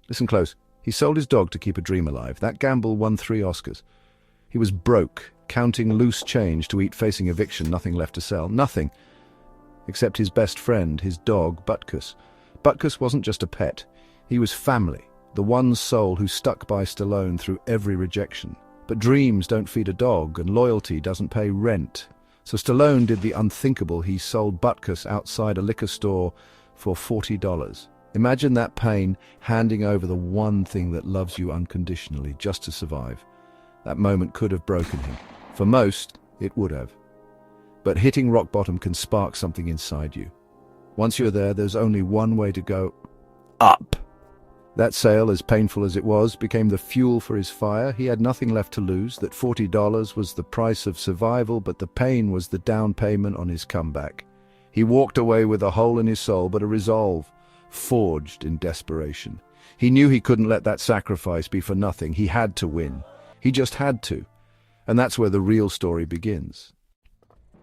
Listen close. He sold his dog to keep a dream alive. That gamble won 3 Oscars. He was broke, counting loose change to eat, facing eviction, nothing left to sell. Nothing. Except his best friend, his dog, Butkus. Butkus wasn't just a pet. He was family, the one soul who stuck by Stallone through every rejection. But dreams don't feed a dog, and loyalty doesn't pay rent. So Stallone did the unthinkable. He sold Butkus outside a liquor store for $40. Imagine that pain, handing over the one thing that loves you unconditionally just to survive. That moment could have broken him. For most, it would have. But hitting rock bottom can spark something inside you. Once you're there, there's only one way to go: up. That sale, as painful as it was, became the fuel for his fire. He had nothing left to lose. That $40 was the price of survival, but the pain was the down payment on his comeback. He walked away with a hole in his soul, but a resolve, forged in desperation. He knew he couldn't let that sacrifice be for nothing. He had to win. He just had to. And that's where the real story begins.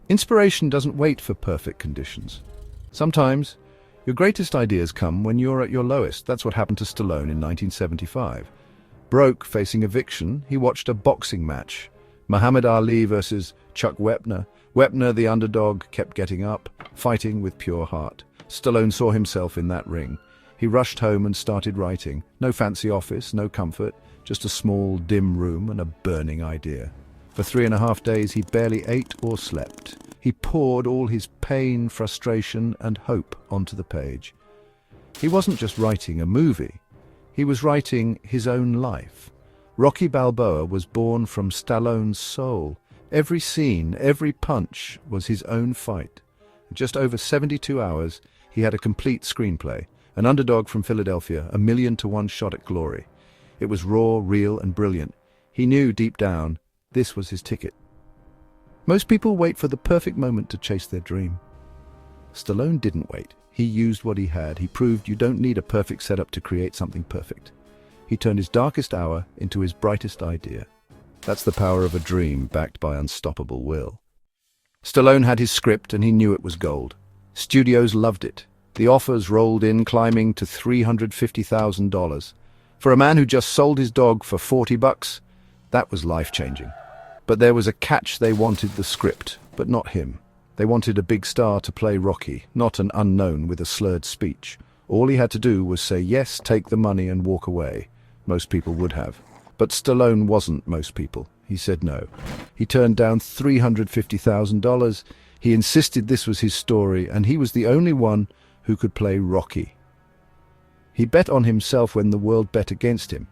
Inspiration doesn't wait for perfect conditions. Sometimes, your greatest ideas come when you're at your lowest. That's what happened to Stallone in 1975. Broke, facing eviction, he watched a boxing match. Muhammad Ali versus Chuck Wepner. Wepner, the underdog, kept getting up, fighting with pure heart. Stallone saw himself in that ring. He rushed home and started writing. No fancy office, no comfort, just a small, dim room and a burning idea. For 3.5 days, he barely ate or slept. He poured all his pain, frustration, and hope onto the page. He wasn't just writing a movie. He was writing his own life. Rocky Balboa was born from Stallone's soul. Every scene, every punch was his own fight. In just over 72 hours, he had a complete screenplay. An underdog from Philadelphia, 1,000,000 to 1 shot at glory. It was raw, real, and brilliant. He knew deep down this was his ticket. Most people wait for the perfect moment to chase their dream. Stallone didn't wait. He used what he had. He proved you don't need a perfect setup to create something perfect. He turned his darkest hour into his brightest idea. That's the power of a dream backed by unstoppable will. Stallone had his script and he knew it was gold. Studios loved it. The offers rolled in, climbing to $350,000. For a man who just sold his dog for $40, that was life-changing. But there was a catch. They wanted the script, but not him. They wanted a big star to play Rocky, not an unknown with a slurred speech. All he had to do was say yes, take the money, and walk away. Most people would have. But Stallone wasn't most people. He said no. He turned down $350,000. He insisted this was his story, and he was the only one who could play Rocky. He bet on himself when the world bet against him.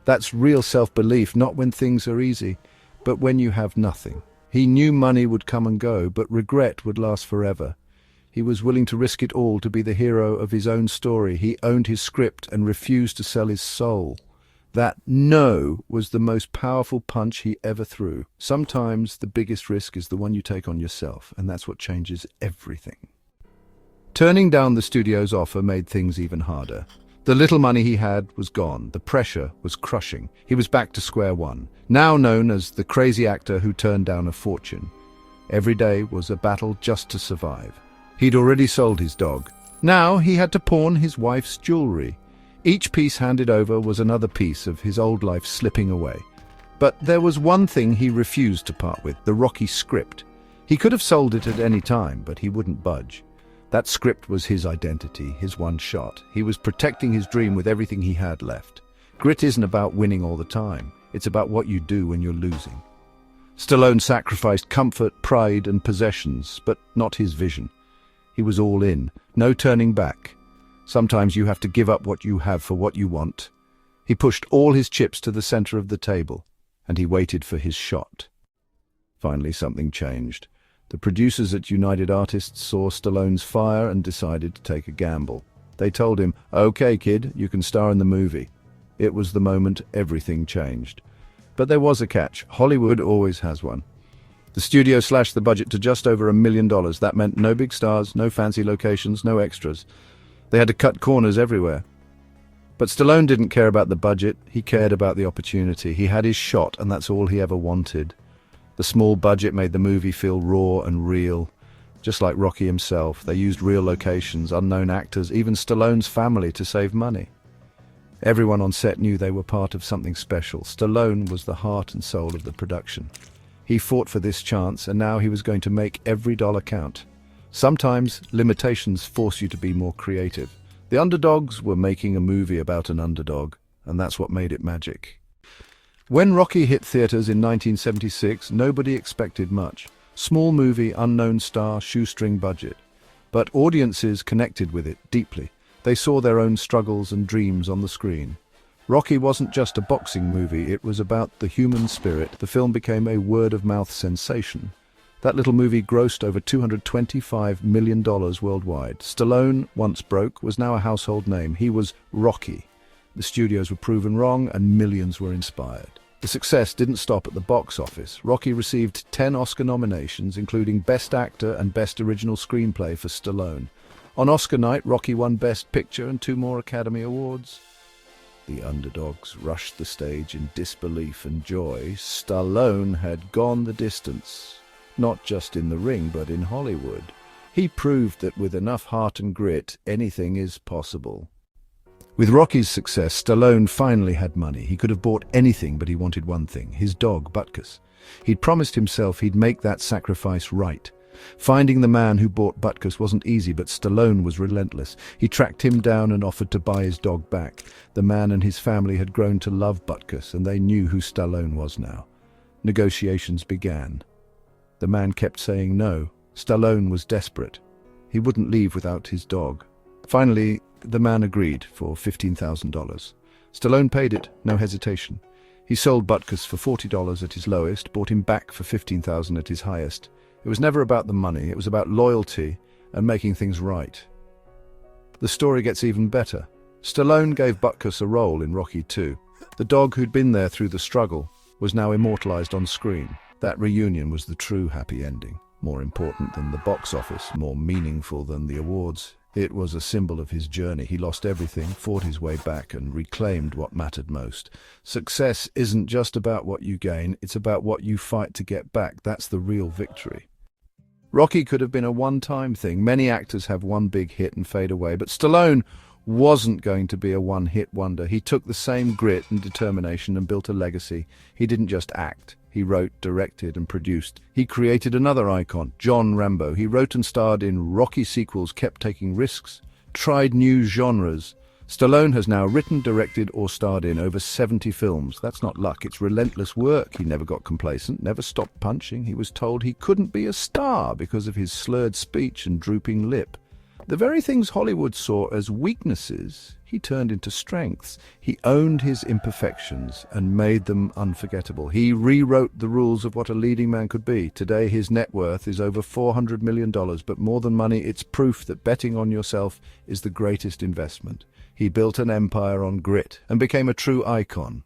That's real self-belief, not when things are easy, but when you have nothing. He knew money would come and go, but regret would last forever. He was willing to risk it all to be the hero of his own story. He owned his script and refused to sell his soul. That no was the most powerful punch he ever threw. Sometimes the biggest risk is the one you take on yourself, and that's what changes everything. Turning down the studio's offer made things even harder. The little money he had was gone. The pressure was crushing. He was back to square one, now known as the crazy actor who turned down a fortune. Every day was a battle just to survive. He'd already sold his dog. Now he had to pawn his wife's jewelry. Each piece handed over was another piece of his old life slipping away. But there was one thing he refused to part with: the Rocky script. He could have sold it at any time, but he wouldn't budge. That script was his identity, his one shot. He was protecting his dream with everything he had left. Grit isn't about winning all the time. It's about what you do when you're losing. Stallone sacrificed comfort, pride, and possessions, but not his vision. He was all in, no turning back. Sometimes you have to give up what you have for what you want. He pushed all his chips to the center of the table, and he waited for his shot. Finally, something changed. The producers at United Artists saw Stallone's fire and decided to take a gamble. They told him, "Okay, kid, you can star in the movie." It was the moment everything changed. But there was a catch. Hollywood always has one. The studio slashed the budget to just over $1 million. That meant no big stars, no fancy locations, no extras. They had to cut corners everywhere. But Stallone didn't care about the budget. He cared about the opportunity. He had his shot, and that's all he ever wanted. The small budget made the movie feel raw and real. Just like Rocky himself, they used real locations, unknown actors, even Stallone's family to save money. Everyone on set knew they were part of something special. Stallone was the heart and soul of the production. He fought for this chance, and now he was going to make every dollar count. Sometimes limitations force you to be more creative. The underdogs were making a movie about an underdog, and that's what made it magic. When Rocky hit theaters in 1976, nobody expected much. Small movie, unknown star, shoestring budget. But audiences connected with it deeply. They saw their own struggles and dreams on the screen. Rocky wasn't just a boxing movie, it was about the human spirit. The film became a word-of-mouth sensation. That little movie grossed over $225 million worldwide. Stallone, once broke, was now a household name. He was Rocky. The studios were proven wrong and millions were inspired. The success didn't stop at the box office. Rocky received 10 Oscar nominations, including Best Actor and Best Original Screenplay for Stallone. On Oscar night, Rocky won Best Picture and 2 more Academy Awards. The underdogs rushed the stage in disbelief and joy. Stallone had gone the distance, not just in the ring, but in Hollywood. He proved that with enough heart and grit, anything is possible. With Rocky's success, Stallone finally had money. He could have bought anything, but he wanted one thing, his dog, Butkus. He'd promised himself he'd make that sacrifice right. Finding the man who bought Butkus wasn't easy, but Stallone was relentless. He tracked him down and offered to buy his dog back. The man and his family had grown to love Butkus, and they knew who Stallone was now. Negotiations began. The man kept saying no. Stallone was desperate. He wouldn't leave without his dog. Finally, the man agreed for $15,000. Stallone paid it, no hesitation. He sold Butkus for $40 at his lowest, bought him back for $15,000 at his highest. It was never about the money, it was about loyalty and making things right. The story gets even better. Stallone gave Butkus a role in Rocky II. The dog who'd been there through the struggle was now immortalized on screen. That reunion was the true happy ending. More important than the box office, more meaningful than the awards. It was a symbol of his journey. He lost everything, fought his way back, and reclaimed what mattered most. Success isn't just about what you gain, it's about what you fight to get back. That's the real victory. Rocky could have been a one-time thing. Many actors have one big hit and fade away, but Stallone wasn't going to be a one-hit wonder. He took the same grit and determination and built a legacy. He didn't just act. He wrote, directed, and produced. He created another icon, John Rambo. He wrote and starred in Rocky sequels, kept taking risks, tried new genres. Stallone has now written, directed, or starred in over 70 films. That's not luck, it's relentless work. He never got complacent, never stopped punching. He was told he couldn't be a star because of his slurred speech and drooping lip. The very things Hollywood saw as weaknesses, he turned into strengths. He owned his imperfections and made them unforgettable. He rewrote the rules of what a leading man could be. Today his net worth is over $400 million, but more than money, it's proof that betting on yourself is the greatest investment. He built an empire on grit and became a true icon.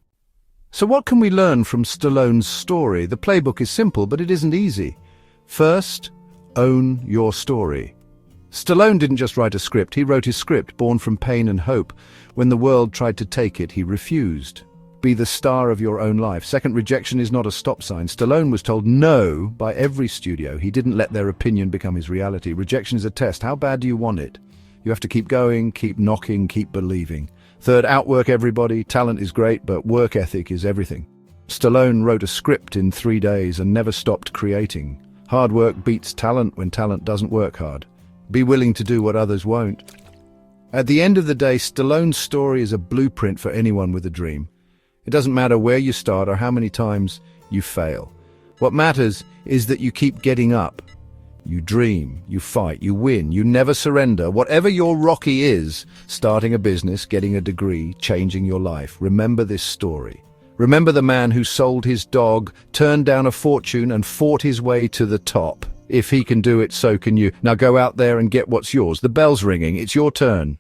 So what can we learn from Stallone's story? The playbook is simple, but it isn't easy. First, own your story. Stallone didn't just write a script, he wrote his script, born from pain and hope. When the world tried to take it, he refused. Be the star of your own life. Second, rejection is not a stop sign. Stallone was told no by every studio. He didn't let their opinion become his reality. Rejection is a test. How bad do you want it? You have to keep going, keep knocking, keep believing. Third, outwork everybody. Talent is great, but work ethic is everything. Stallone wrote a script in 3 days and never stopped creating. Hard work beats talent when talent doesn't work hard. Be willing to do what others won't. At the end of the day, Stallone's story is a blueprint for anyone with a dream. It doesn't matter where you start or how many times you fail. What matters is that you keep getting up. You dream, you fight, you win, you never surrender. Whatever your Rocky is, starting a business, getting a degree, changing your life, remember this story. Remember the man who sold his dog, turned down a fortune and fought his way to the top. If he can do it, so can you. Now go out there and get what's yours. The bell's ringing. It's your turn.